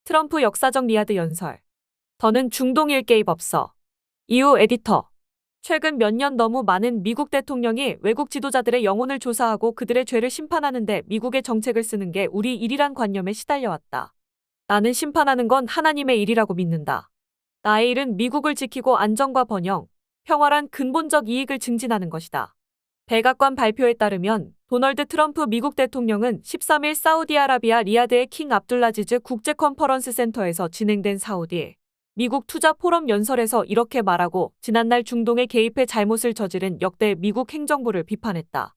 트럼프 역사적 리야드 연설. 더는 중동 일개입 없어. 이후 에디터. 최근 몇 년 너무 많은 미국 대통령이 외국 지도자들의 영혼을 조사하고 그들의 죄를 심판하는데 미국의 정책을 쓰는 게 우리 일이란 관념에 시달려왔다. 나는 심판하는 건 하나님의 일이라고 믿는다. 나의 일은 미국을 지키고 안정과 번영, 평화란 근본적 이익을 증진하는 것이다. 백악관 발표에 따르면 도널드 트럼프 미국 대통령은 13일 사우디아라비아 리야드의 킹 압둘라지즈 국제 컨퍼런스 센터에서 진행된 사우디 미국 투자 포럼 연설에서 이렇게 말하고 지난날 중동에 개입해 잘못을 저지른 역대 미국 행정부를 비판했다.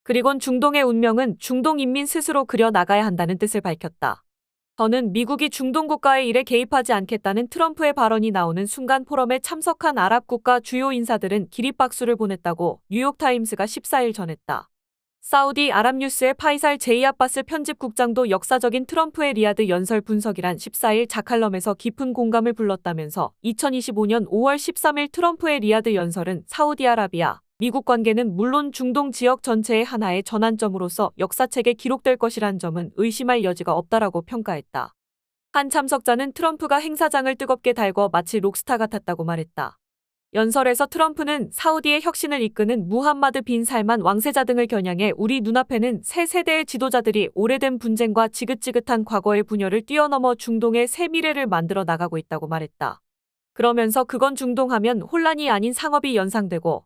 그리곤 중동의 운명은 중동 인민 스스로 그려 나가야 한다는 뜻을 밝혔다. 더는 미국이 중동 국가의 일에 개입하지 않겠다는 트럼프의 발언이 나오는 순간 포럼에 참석한 아랍 국가 주요 인사들은 기립박수를 보냈다고 뉴욕타임스가 14일 전했다. 사우디 아랍뉴스의 파이살 제이 아바스 편집국장도 역사적인 트럼프의 리야드 연설 분석이란 14일 자칼럼에서 깊은 공감을 불렀다면서 2025년 5월 13일 트럼프의 리야드 연설은 사우디아라비아, 미국 관계는 물론 중동 지역 전체의 하나의 전환점으로서 역사책에 기록될 것이란 점은 의심할 여지가 없다라고 평가했다. 한 참석자는 트럼프가 행사장을 뜨겁게 달궈 마치 록스타 같았다고 말했다. 연설에서 트럼프는 사우디의 혁신을 이끄는 무함마드 빈 살만 왕세자 등을 겨냥해 우리 눈앞에는 새 세대의 지도자들이 오래된 분쟁과 지긋지긋한 과거의 분열을 뛰어넘어 중동의 새 미래를 만들어 나가고 있다고 말했다. 그러면서 그건 중동하면 혼란이 아닌 상업이 연상되고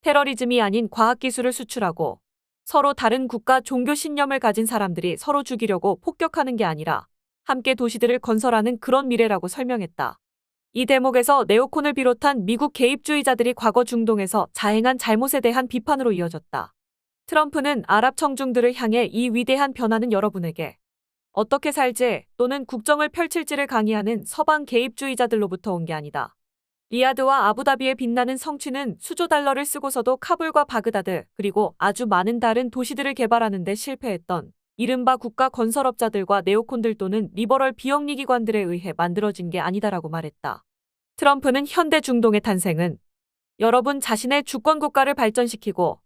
테러리즘이 아닌 과학기술을 수출하고 서로 다른 국가 종교 신념을 가진 사람들이 서로 죽이려고 폭격하는 게 아니라 함께 도시들을 건설하는 그런 미래라고 설명했다. 이 대목에서 네오콘을 비롯한 미국 개입주의자들이 과거 중동에서 자행한 잘못에 대한 비판으로 이어졌다. 트럼프는 아랍 청중들을 향해 이 위대한 변화는 여러분에게 어떻게 살지 또는 국정을 펼칠지를 강의하는 서방 개입주의자들로부터 온 게 아니다. 리야드와 아부다비의 빛나는 성취는 수조 달러를 쓰고서도 카불과 바그다드 그리고 아주 많은 다른 도시들을 개발하는 데 실패했던 이른바 국가 건설업자들과 네오콘들 또는 리버럴 비영리기관들에 의해 만들어진 게 아니다라고 말했다. 트럼프는 현대 중동의 탄생은 여러분 자신의 주권국가를 발전시키고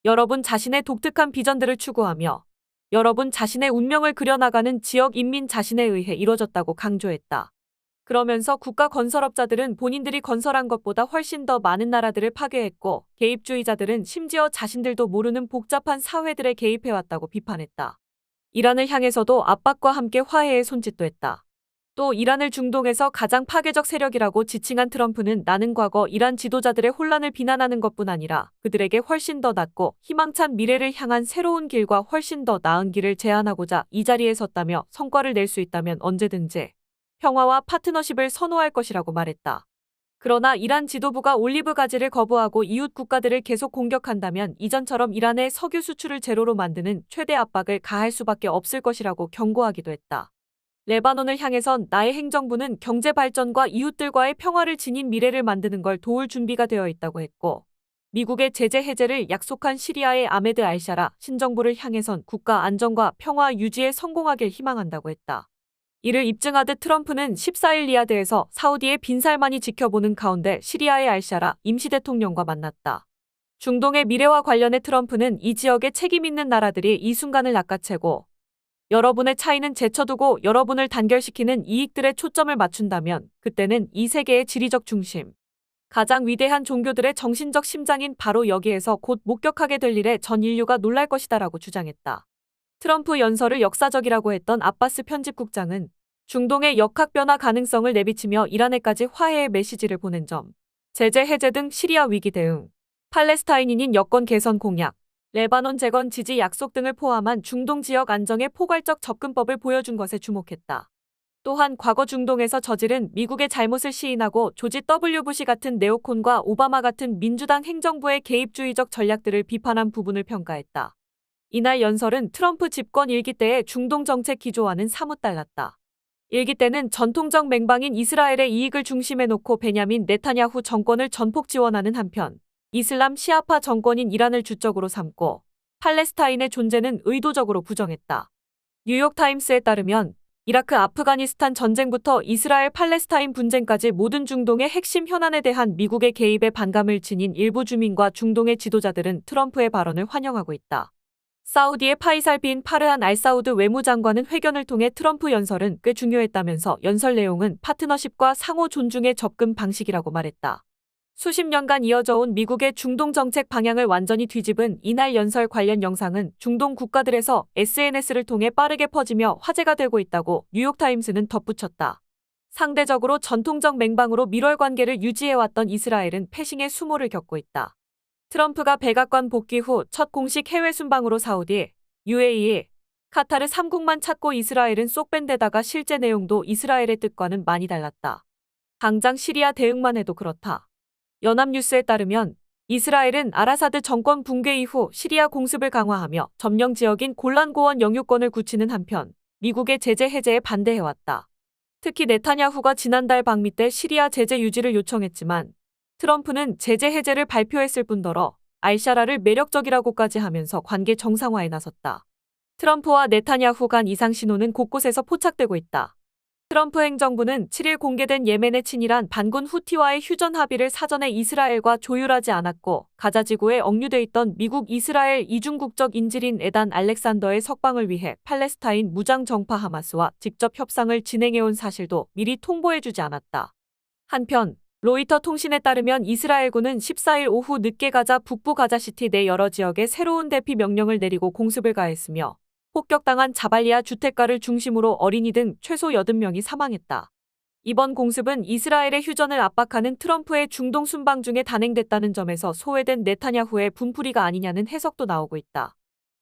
여러분 자신의 독특한 비전들을 추구하며 여러분 자신의 운명을 그려나가는 지역 인민 자신에 의해 이루어졌다고 강조했다. 그러면서 국가 건설업자들은 본인들이 건설한 것보다 훨씬 더 많은 나라들을 파괴했고 개입주의자들은 심지어 자신들도 모르는 복잡한 사회들에 개입해왔다고 비판했다. 이란을 향해서도 압박과 함께 화해의 손짓도 했다. 또 이란을 중동에서 가장 파괴적 세력이라고 지칭한 트럼프는 나는 과거 이란 지도자들의 혼란을 비난하는 것뿐 아니라 그들에게 훨씬 더 낫고 희망찬 미래를 향한 새로운 길과 훨씬 더 나은 길을 제안하고자 이 자리에 섰다며 성과를 낼 수 있다면 언제든지 평화와 파트너십을 선호할 것이라고 말했다. 그러나 이란 지도부가 올리브 가지를 거부하고 이웃 국가들을 계속 공격한다면 이전처럼 이란의 석유 수출을 제로로 만드는 최대 압박을 가할 수밖에 없을 것이라고 경고하기도 했다. 레바논을 향해선 나의 행정부는 경제 발전과 이웃들과의 평화를 지닌 미래를 만드는 걸 도울 준비가 되어 있다고 했고 미국의 제재 해제를 약속한 시리아의 아메드 알샤라 신정부를 향해선 국가 안정과 평화 유지에 성공하길 희망한다고 했다. 이를 입증하듯 트럼프는 14일 리야드에서 사우디의 빈 살만이 지켜보는 가운데 시리아의 알샤라 임시대통령과 만났다. 중동의 미래와 관련해 트럼프는 이 지역에 책임 있는 나라들이 이 순간을 낚아채고 여러분의 차이는 제쳐두고 여러분을 단결시키는 이익들에 초점을 맞춘다면 그때는 이 세계의 지리적 중심, 가장 위대한 종교들의 정신적 심장인 바로 여기에서 곧 목격하게 될 일에 전 인류가 놀랄 것이다라고 주장했다. 트럼프 연설을 역사적이라고 했던 아바스 편집국장은 중동의 역학변화 가능성을 내비치며 이란에까지 화해의 메시지를 보낸 점, 제재 해제 등 시리아 위기 대응, 팔레스타인인인 여권 개선 공약, 레바논 재건 지지 약속 등을 포함한 중동 지역 안정의 포괄적 접근법을 보여준 것에 주목했다. 또한 과거 중동에서 저지른 미국의 잘못을 시인하고 조지 W 부시 같은 네오콘과 오바마 같은 민주당 행정부의 개입주의적 전략들을 비판한 부분을 평가했다. 이날 연설은 트럼프 집권 1기 때의 중동 정책 기조와는 사뭇 달랐다. 1기 때는 전통적 맹방인 이스라엘의 이익을 중심에 놓고 베냐민 네타냐후 정권을 전폭 지원하는 한편 이슬람 시아파 정권인 이란을 주적으로 삼고 팔레스타인의 존재는 의도적으로 부정했다. 뉴욕타임스에 따르면 이라크 아프가니스탄 전쟁부터 이스라엘 팔레스타인 분쟁까지 모든 중동의 핵심 현안에 대한 미국의 개입에 반감을 지닌 일부 주민과 중동의 지도자들은 트럼프의 발언을 환영하고 있다. 사우디의 파이살 빈 파르한 알사우드 외무장관은 회견을 통해 트럼프 연설은 꽤 중요했다면서 연설 내용은 파트너십과 상호 존중의 접근 방식이라고 말했다. 수십 년간 이어져 온 미국의 중동 정책 방향을 완전히 뒤집은 이날 연설 관련 영상은 중동 국가들에서 SNS를 통해 빠르게 퍼지며 화제가 되고 있다고 뉴욕타임스는 덧붙였다. 상대적으로 전통적 맹방으로 밀월 관계를 유지해왔던 이스라엘은 패싱의 수모를 겪고 있다. 트럼프가 백악관 복귀 후 첫 공식 해외 순방으로 사우디, UAE, 카타르 3국만 찾고 이스라엘은 쏙 뺀 데다가 실제 내용도 이스라엘의 뜻과는 많이 달랐다. 당장 시리아 대응만 해도 그렇다. 연합뉴스에 따르면 이스라엘은 아라사드 정권 붕괴 이후 시리아 공습을 강화하며 점령 지역인 골란고원 영유권을 굳히는 한편 미국의 제재 해제에 반대해왔다. 특히 네타냐후가 지난달 방미 때 시리아 제재 유지를 요청했지만 트럼프는 제재 해제를 발표했을 뿐더러 알샤라를 매력적이라고까지 하면서 관계 정상화에 나섰다. 트럼프와 네타냐후 간 이상 신호는 곳곳에서 포착되고 있다. 트럼프 행정부는 7일 공개된 예멘의 친일한 반군 후티와의 휴전 합의를 사전에 이스라엘과 조율하지 않았고 가자 지구에 억류돼 있던 미국 이스라엘 이중국적 인질인 에단 알렉산더의 석방을 위해 팔레스타인 무장 정파 하마스와 직접 협상을 진행해온 사실도 미리 통보해주지 않았다. 한편 로이터 통신에 따르면 이스라엘군은 14일 오후 늦게 가자 북부 가자시티 내 여러 지역에 새로운 대피 명령을 내리고 공습을 가했으며 폭격당한 자발리아 주택가를 중심으로 어린이 등 최소 80명이 사망했다. 이번 공습은 이스라엘의 휴전을 압박하는 트럼프의 중동 순방 중에 단행됐다는 점에서 소외된 네타냐후의 분풀이가 아니냐는 해석도 나오고 있다.